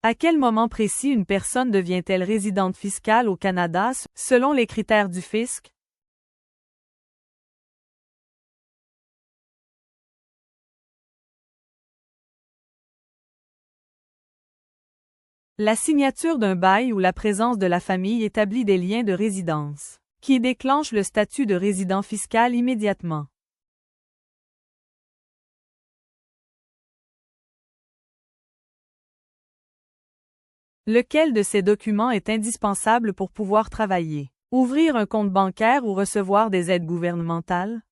À quel moment précis une personne devient-elle résidente fiscale au Canada selon les critères du fisc? La signature d'un bail ou la présence de la famille établit des liens de résidence, qui déclenchent le statut de résident fiscal immédiatement. Lequel de ces documents est indispensable pour pouvoir travailler, ouvrir un compte bancaire ou recevoir des aides gouvernementales?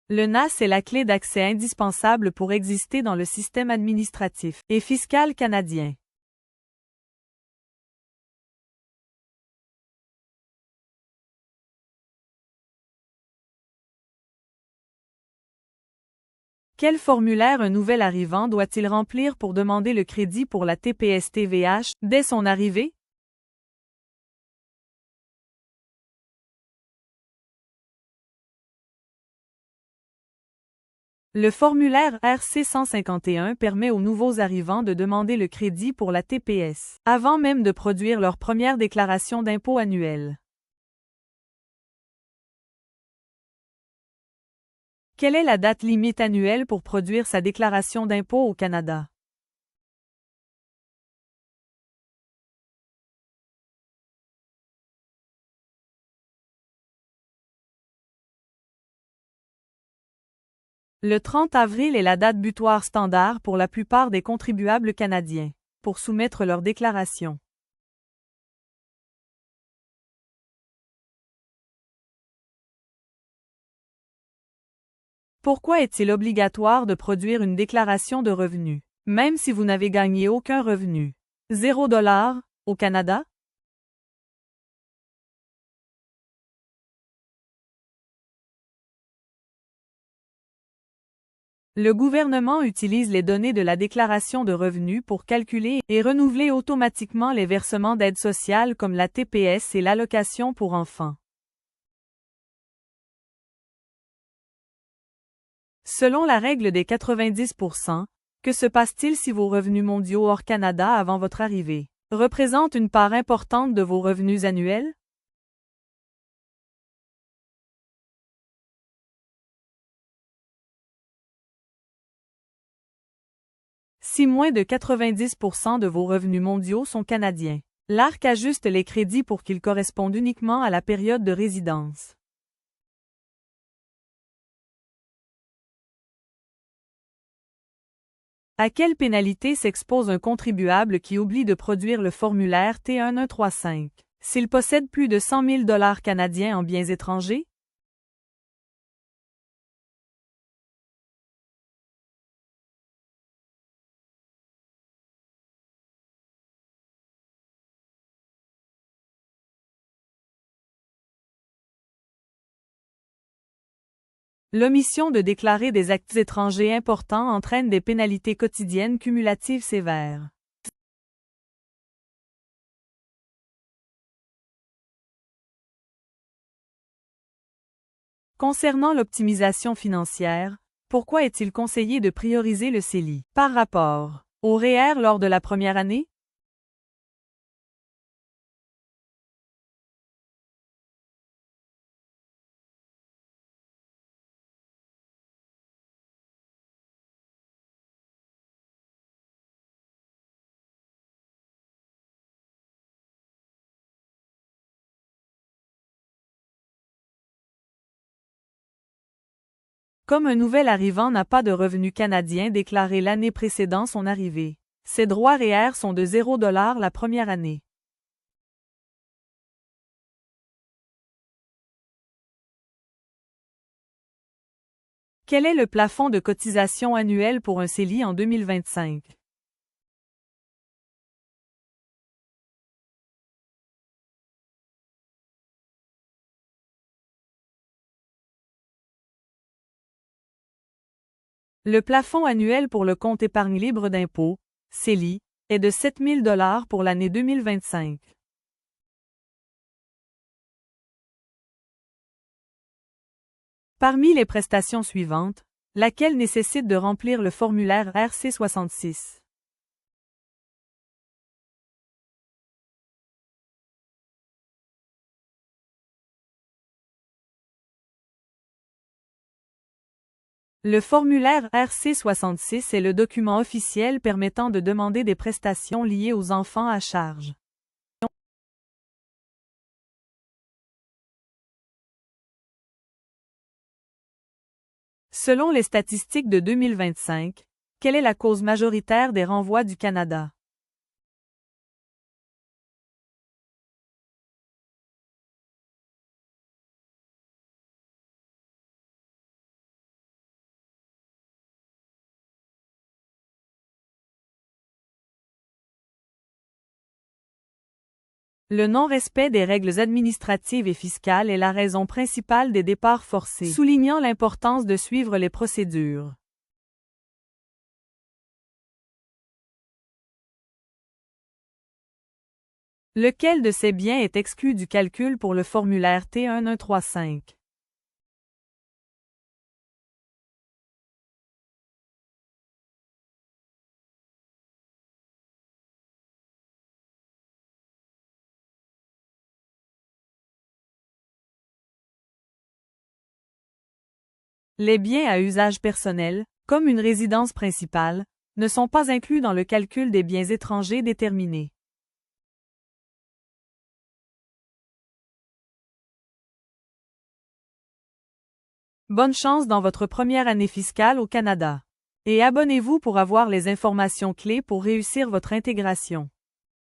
Le NAS est la clé d'accès indispensable pour exister dans le système administratif et fiscal canadien. Quel formulaire un nouvel arrivant doit-il remplir pour demander le crédit pour la TPS-TVH dès son arrivée? Le formulaire RC 151 permet aux nouveaux arrivants de demander le crédit pour la TPS, avant même de produire leur première déclaration d'impôt annuelle. Quelle est la date limite annuelle pour produire sa déclaration d'impôt au Canada? Le 30 avril est la date butoir standard pour la plupart des contribuables canadiens, pour soumettre leur déclaration. Pourquoi est-il obligatoire de produire une déclaration de revenus, même si vous n'avez gagné aucun revenu? 0$ au Canada? Le gouvernement utilise les données de la déclaration de revenus pour calculer et renouveler automatiquement les versements d'aide sociale comme la TPS et l'allocation pour enfants. Selon la règle des 90%, que se passe-t-il si vos revenus mondiaux hors Canada avant votre arrivée représentent une part importante de vos revenus annuels? Si moins de 90% de vos revenus mondiaux sont canadiens, l'ARC ajuste les crédits pour qu'ils correspondent uniquement à la période de résidence. À quelle pénalité s'expose un contribuable qui oublie de produire le formulaire T1135 s'il possède plus de 100 000 $ canadiens en biens étrangers? L'omission de déclarer des actifs étrangers importants entraîne des pénalités quotidiennes cumulatives sévères. Concernant l'optimisation financière, pourquoi est-il conseillé de prioriser le CELI par rapport au REER lors de la première année? Comme un nouvel arrivant n'a pas de revenus canadiens déclarés l'année précédant son arrivée, ses droits REER sont de 0$ la première année. Quel est le plafond de cotisation annuel pour un CELI en 2025? Le plafond annuel pour le compte épargne libre d'impôt, CELI, est de 7 000$ pour l'année 2025. Parmi les prestations suivantes, laquelle nécessite de remplir le formulaire RC66? Le formulaire RC66 est le document officiel permettant de demander des prestations liées aux enfants à charge. Selon les statistiques de 2025, quelle est la cause majoritaire des renvois du Canada? Le non-respect des règles administratives et fiscales est la raison principale des départs forcés, soulignant l'importance de suivre les procédures. Lequel de ces biens est exclu du calcul pour le formulaire T1135? Les biens à usage personnel, comme une résidence principale, ne sont pas inclus dans le calcul des biens étrangers déterminés. Bonne chance dans votre première année fiscale au Canada. Et abonnez-vous pour avoir les informations clés pour réussir votre intégration.